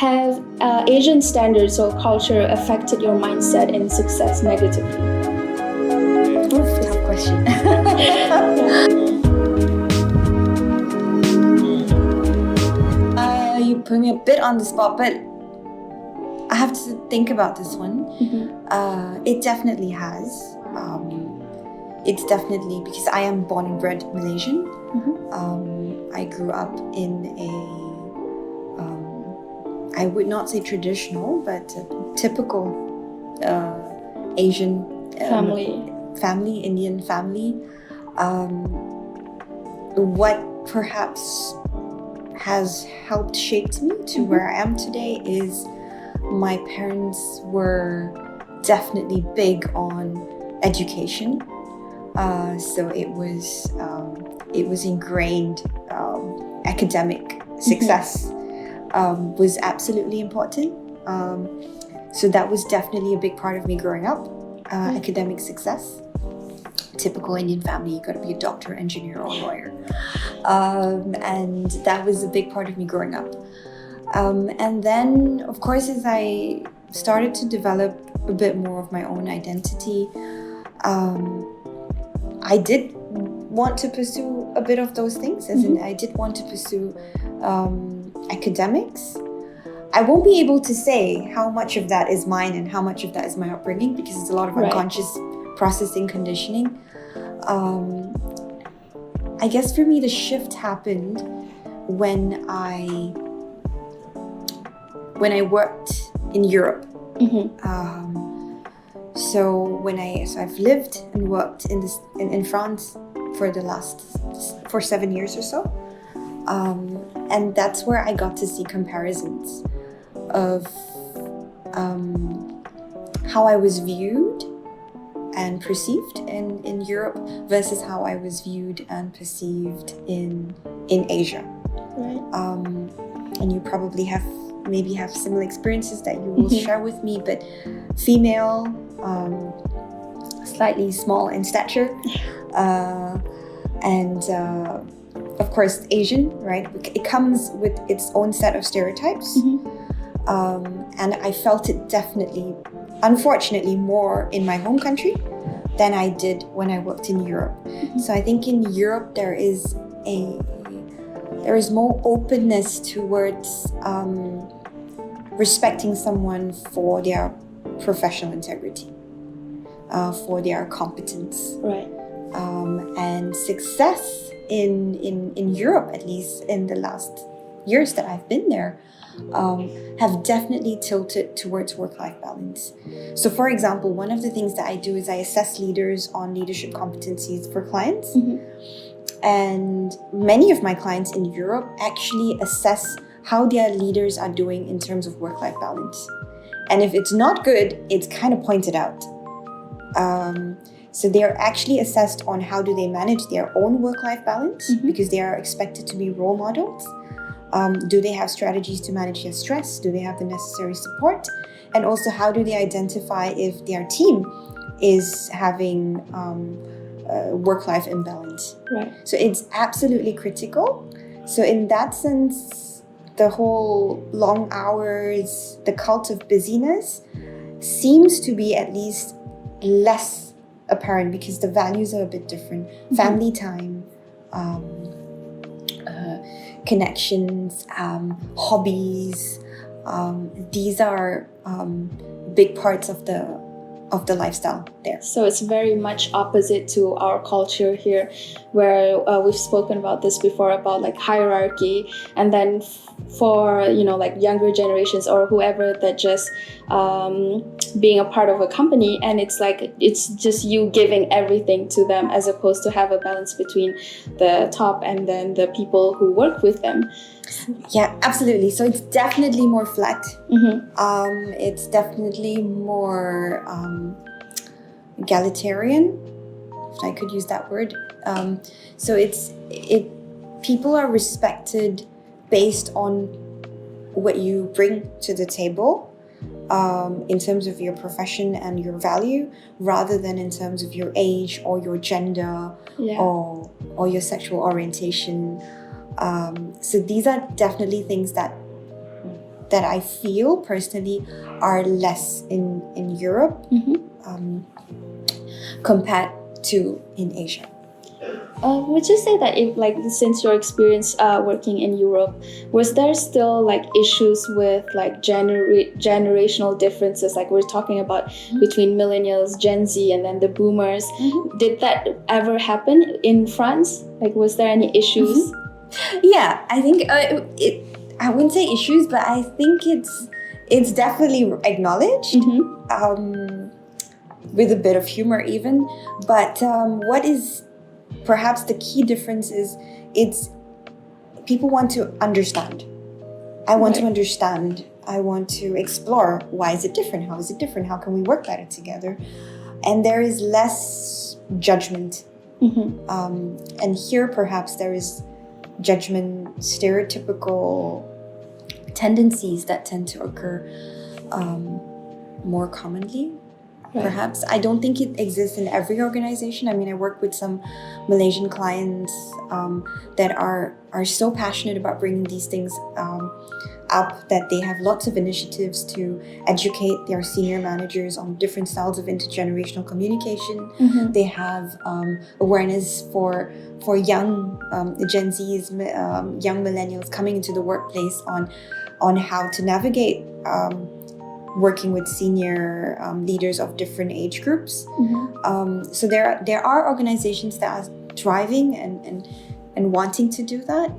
Have Asian standards or culture affected your mindset and success negatively? Tough question. You put me a bit on the spot, but I have to think about this one. It definitely has. It's definitely because I am born and bred Malaysian. I grew up in I would not say traditional, but a typical Asian family, Indian family. What perhaps has helped shape me to where I am today is my parents were definitely big on education. So it was ingrained. Academic success was absolutely important. So that was definitely a big part of me growing up. Academic success. Typical Indian family, you got to be a doctor, engineer, or lawyer. And that was a big part of me growing up. And then, of course, as I started to develop a bit more of my own identity, I did want to pursue a bit of those things, as in I did want to pursue academics. I won't be able to say how much of that is mine and how much of that is my upbringing, because it's a lot of unconscious processing, conditioning. I guess for me the shift happened when I worked in Europe. So I've lived and worked in France for 7 years or so, and that's where I got to see comparisons of how I was viewed and perceived in Europe versus how I was viewed and perceived in Asia. Right. And you probably have similar experiences that you will share with me, but female, slightly small in stature, and of course Asian, right? It comes with its own set of stereotypes. And I felt it definitely, unfortunately, more in my home country than I did when I worked in Europe. So I think in Europe there is more openness towards respecting someone for their professional integrity, for their competence. Right. And success in Europe, at least in the last years that I've been there, have definitely tilted towards work-life balance. So for example, one of the things that I do is I assess leaders on leadership competencies for clients. And many of my clients in Europe actually assess how their leaders are doing in terms of work-life balance. And if it's not good, it's kind of pointed out. So they're actually assessed on how do they manage their own work-life balance, because they are expected to be role models. Do they have strategies to manage their stress? Do they have the necessary support? And also, how do they identify if their team is having work-life imbalance? Right. So it's absolutely critical. So in that sense, the whole long hours, the cult of busyness seems to be at least less apparent because the values are a bit different. Family time, connections, hobbies, these are big parts of the lifestyle there. So it's very much opposite to our culture here, where we've spoken about this before, about like hierarchy, and then for like younger generations or whoever that just being a part of a company, and it's just you giving everything to them, as opposed to have a balance between the top and then the people who work with them. Yeah, absolutely. So it's definitely more flat. It's definitely more egalitarian, if I could use that word. So people are respected based on what you bring to the table, in terms of your profession and your value, rather than in terms of your age or your gender, or your sexual orientation. So these are definitely things that that I feel personally are less in Europe compared to in Asia. Would you say that if, like, since your experience working in Europe, was there still like issues with like generational differences, like we're talking about between millennials, Gen Z, and then the boomers? Did that ever happen in France? Like, was there any issues? Yeah, I think I wouldn't say issues, but I think it's definitely acknowledged. With a bit of humor even. But what is perhaps the key difference is it's people want to understand. I want to understand. I want to explore. Why is it different? How is it different? How can we work better together? And there is less judgment. And here perhaps there is judgment, stereotypical tendencies that tend to occur more commonly. Perhaps. I don't think it exists in every organization. I mean, I work with some Malaysian clients that are so passionate about bringing these things up that they have lots of initiatives to educate their senior managers on different styles of intergenerational communication. They have awareness for young Gen Zs, young millennials coming into the workplace on how to navigate working with senior leaders of different age groups. So there are organizations that are thriving and wanting to do that.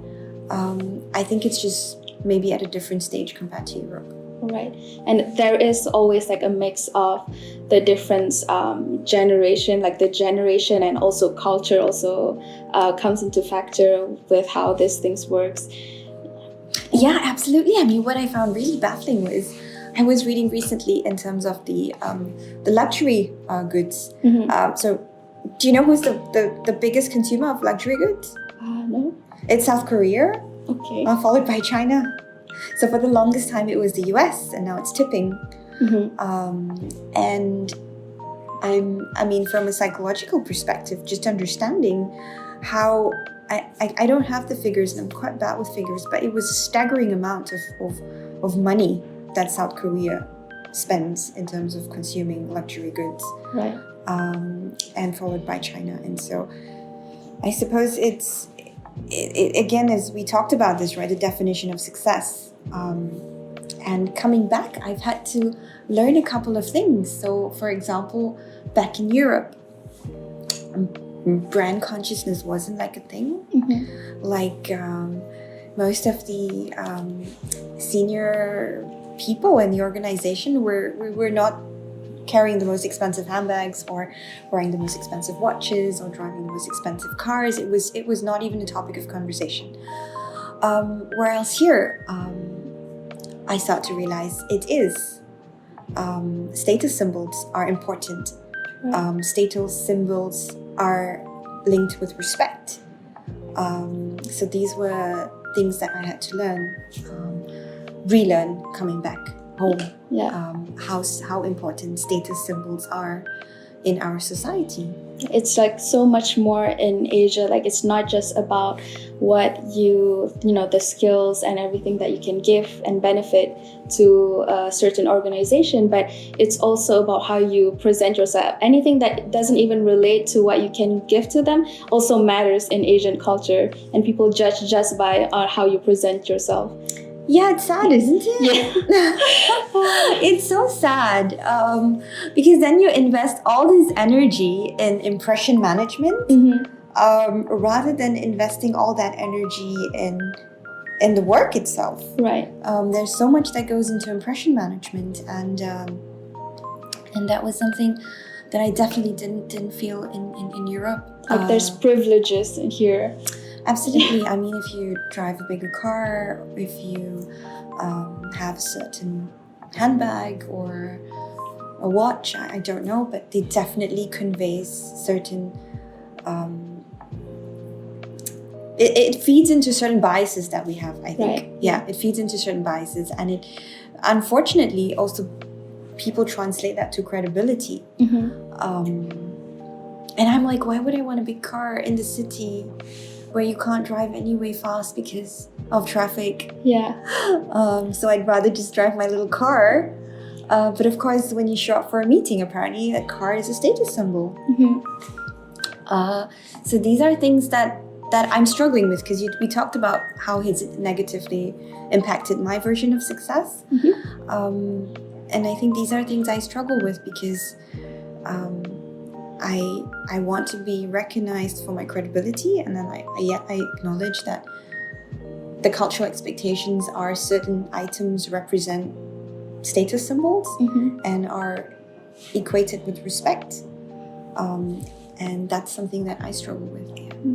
I think it's just maybe at a different stage compared to Europe. Right. And there is always like a mix of the different generation, like the generation and also culture also comes into factor with how these things works. Yeah, absolutely. I mean, what I found really baffling was I was reading recently in terms of the luxury goods. So do you know who's the biggest consumer of luxury goods? No. It's South Korea. Okay. Followed by China. So for the longest time it was the US, and now it's tipping. And I mean, from a psychological perspective, just understanding how I don't have the figures, and I'm quite bad with figures, but it was a staggering amount of money that South Korea spends in terms of consuming luxury goods. Right. And followed by China. And so I suppose it again, as we talked about this, right, the definition of success. And coming back, I've had to learn a couple of things. So, for example, back in Europe, brand consciousness wasn't like a thing. Like most of the senior people in the organization were not carrying the most expensive handbags or wearing the most expensive watches or driving the most expensive cars. It was not even a topic of conversation. Whereas here, I start to realize it is. Status symbols are important. Status symbols are linked with respect. So these were things that I had to relearn coming back home. How important status symbols are in our society. It's like so much more in Asia. Like, it's not just about what you know, the skills and everything that you can give and benefit to a certain organization, but it's also about how you present yourself. Anything that doesn't even relate to what you can give to them also matters in Asian culture, and people judge just by how you present yourself. Yeah, it's sad, isn't it? Yeah. It's so sad because then you invest all this energy in impression management rather than investing all that energy in the work itself. Right. There's so much that goes into impression management, and that was something that I definitely didn't feel in Europe. Like, there's privileges in here. Absolutely. I mean, if you drive a bigger car, if you have a certain handbag or a watch, I don't know, but they definitely conveys certain... It feeds into certain biases that we have, I think. Right. Yeah, it feeds into certain biases, and it, unfortunately, also people translate that to credibility. And I'm like, why would I want a big car in the city where you can't drive anyway fast because of traffic. Yeah. So I'd rather just drive my little car. But of course, when you show up for a meeting, apparently a car is a status symbol. So these are things that I'm struggling with, because we talked about how it's negatively impacted my version of success. And I think these are things I struggle with, because I want to be recognized for my credibility, and then I acknowledge that the cultural expectations are certain items represent status symbols and are equated with respect. And that's something that I struggle with.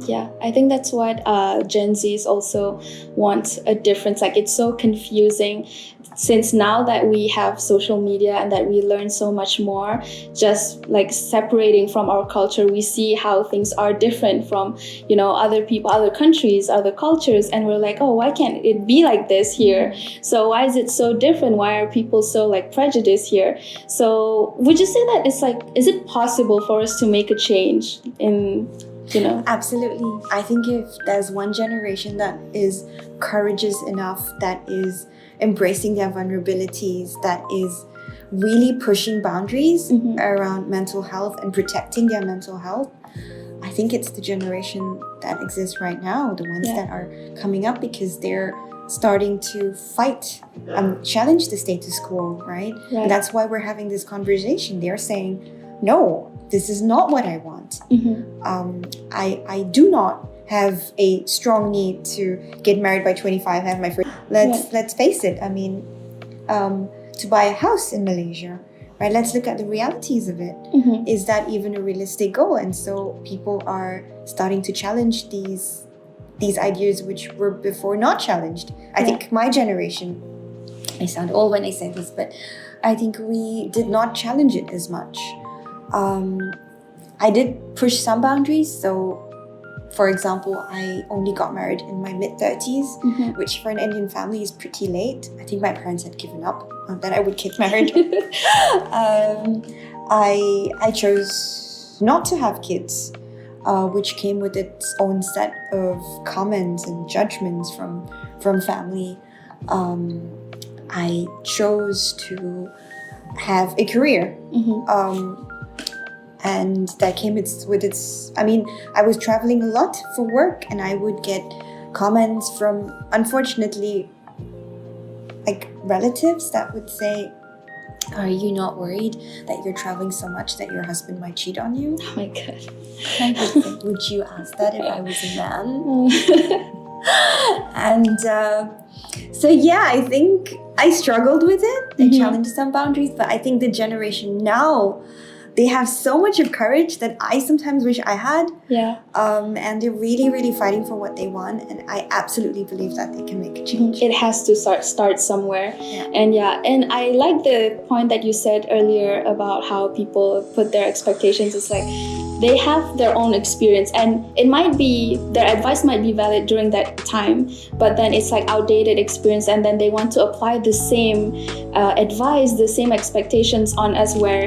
Yeah, I think that's what Gen Zs also want a difference. Like, it's so confusing, since now that we have social media and that we learn so much more, just like separating from our culture, we see how things are different from, you know, other people, other countries, other cultures, and we're like, oh, why can't it be like this here? So why is it so different? Why are people so like prejudiced here? So would you say that it's like, is it possible for us to make a change in, you know? Absolutely. I think if there's one generation that is courageous enough, that is embracing their vulnerabilities, that is really pushing boundaries around mental health and protecting their mental health, I think it's the generation that exists right now, the ones that are coming up, because they're starting to fight, challenge the status quo, right? And that's why we're having this conversation. They're saying, no, this is not what I want. I do not have a strong need to get married by 25, have my first. Let's face it. I mean, to buy a house in Malaysia, right? Let's look at the realities of it. Is that even a realistic goal? And so people are starting to challenge these ideas which were before not challenged. I think my generation, I sound old when I say this, but I think we did not challenge it as much. I did push some boundaries. So, for example, I only got married in my mid-30s, which for an Indian family is pretty late. I think my parents had given up that I would get married. I chose not to have kids, which came with its own set of comments and judgments from family. I chose to have a career. And that came with its, I mean, I was traveling a lot for work, and I would get comments from, unfortunately, like relatives that would say, are you not worried that you're traveling so much that your husband might cheat on you? Oh my God. I would think, would you ask that if I was a man? And so yeah, I think I struggled with it. I challenged some boundaries, but I think the generation now, they have so much of courage that I sometimes wish I had. And they're really, really fighting for what they want. And I absolutely believe that they can make a change. It has to start somewhere. And I like the point that you said earlier about how people put their expectations. It's like they have their own experience, and it might be, their advice might be valid during that time, but then it's like outdated experience, and then they want to apply the same advice, the same expectations on us, where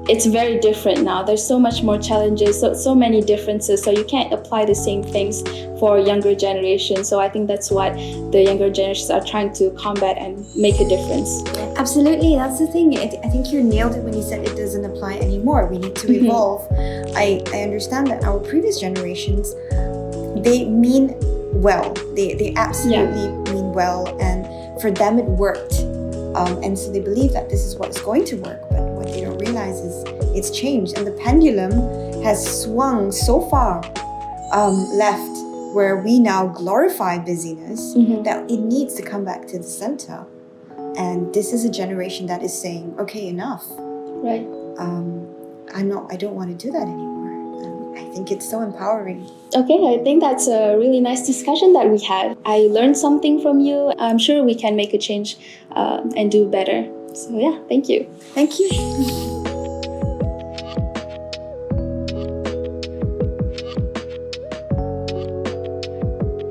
it's very different now. There's so much more challenges, so many differences, so you can't apply the same things for younger generations. So I think that's what the younger generations are trying to combat and make a difference. Absolutely, that's the thing. I think you nailed it when you said it doesn't apply anymore. We need to evolve. I understand that our previous generations, they mean well. They absolutely mean well, and for them it worked. And so they believe that this is what's going to work, but what they don't realize is it's changed, and the pendulum has swung so far left, where we now glorify busyness, that it needs to come back to the center. And this is a generation that is saying, okay, enough. Right. I don't want to do that anymore. I think it's so empowering. Okay, I think that's a really nice discussion that we had. I learned something from you. I'm sure we can make a change and do better. So yeah, thank you. Thank you.